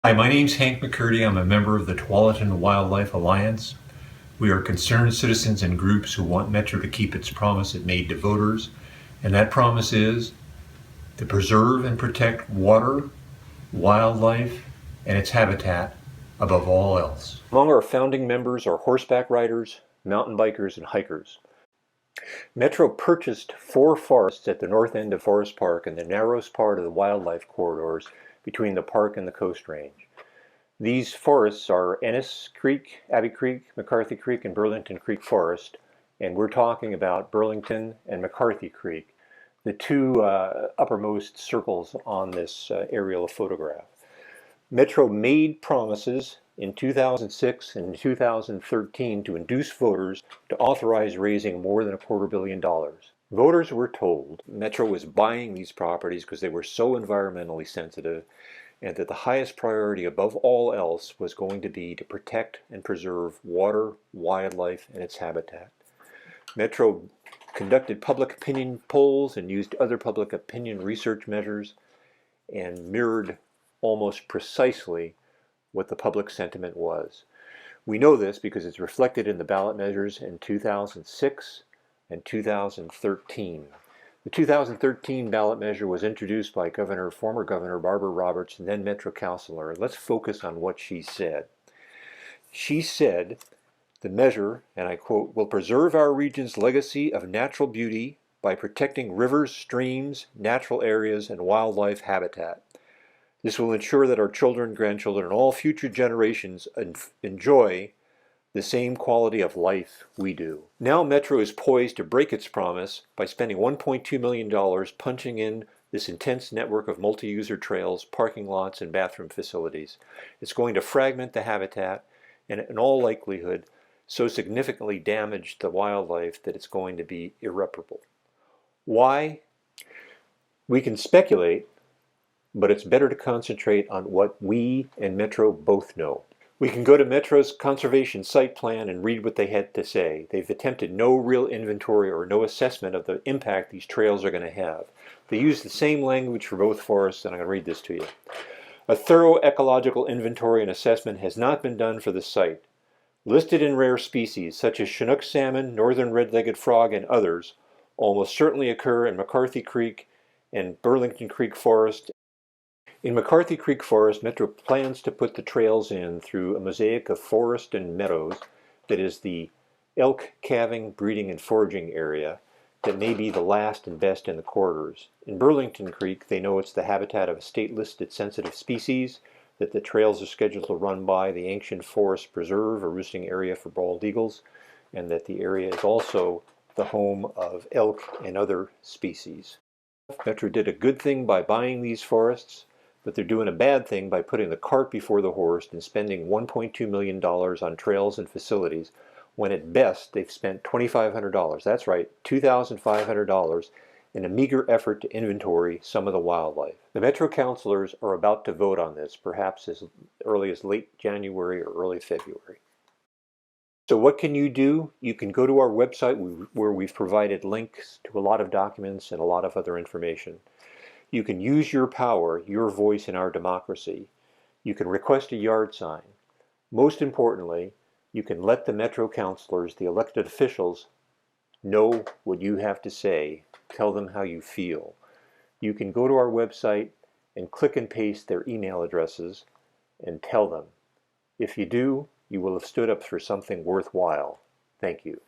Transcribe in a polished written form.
Hi, my name's Hank McCurdy. I'm a member of the Tualitan Wildlife Alliance. We are concerned citizens and groups who want Metro to keep its promise it made to voters, and that promise is to preserve and protect water, wildlife, and its habitat above all else. Among our founding members are horseback riders, mountain bikers, and hikers. Metro purchased 4 forests at the north end of Forest Park in the narrowest part of the wildlife corridors between the park and the Coast Range. These forests are Ennis Creek, Abbey Creek, McCarthy Creek, and Burlington Creek Forest, and we're talking about Burlington and McCarthy Creek, the two uppermost circles on this aerial photograph. Metro made promises in 2006 and 2013 to induce voters to authorize raising more than $250 million. Voters were told Metro was buying these properties because they were so environmentally sensitive, and that the highest priority above all else was going to be to protect and preserve water, wildlife, and its habitat. Metro conducted public opinion polls and used other public opinion research measures and mirrored almost precisely what the public sentiment was. We know this because it's reflected in the ballot measures in 2006 and 2013. The 2013 ballot measure was introduced by former Governor Barbara Roberts, and then Metro Councilor. Let's focus on what she said. She said, the measure, and I quote, will preserve our region's legacy of natural beauty by protecting rivers, streams, natural areas, and wildlife habitat. This will ensure that our children, grandchildren, and all future generations enjoy the same quality of life we do. Now Metro is poised to break its promise by spending $1.2 million punching in this intense network of multi-user trails, parking lots, and bathroom facilities. It's going to fragment the habitat and in all likelihood so significantly damage the wildlife that it's going to be irreparable. Why? We can speculate, but it's better to concentrate on what we and Metro both know. We can go to Metro's conservation site plan and read what they had to say. They've attempted no real inventory or no assessment of the impact these trails are going to have. They use the same language for both forests, and I'm going to read this to you. A thorough ecological inventory and assessment has not been done for the site. Listed in rare species such as Chinook salmon, northern red-legged frog, and others almost certainly occur in McCarthy Creek and Burlington Creek Forest. In McCarthy Creek Forest, Metro plans to put the trails in through a mosaic of forest and meadows that is the elk calving, breeding, and foraging area that may be the last and best in the corridors. In Burlington Creek, they know it's the habitat of a state-listed sensitive species, that the trails are scheduled to run by the Ancient Forest Preserve, a roosting area for bald eagles, and that the area is also the home of elk and other species. Metro did a good thing by buying these forests, but they're doing a bad thing by putting the cart before the horse and spending $1.2 million on trails and facilities, when at best they've spent $2,500, that's right, $2,500, in a meager effort to inventory some of the wildlife. The Metro councilors are about to vote on this, perhaps as early as late January or early February. So what can you do? You can go to our website where we've provided links to a lot of documents and a lot of other information. You can use your power, your voice in our democracy. You can request a yard sign. Most importantly, you can let the Metro councilors, the elected officials, know what you have to say. Tell them how you feel. You can go to our website and click and paste their email addresses and tell them. If you do, you will have stood up for something worthwhile. Thank you.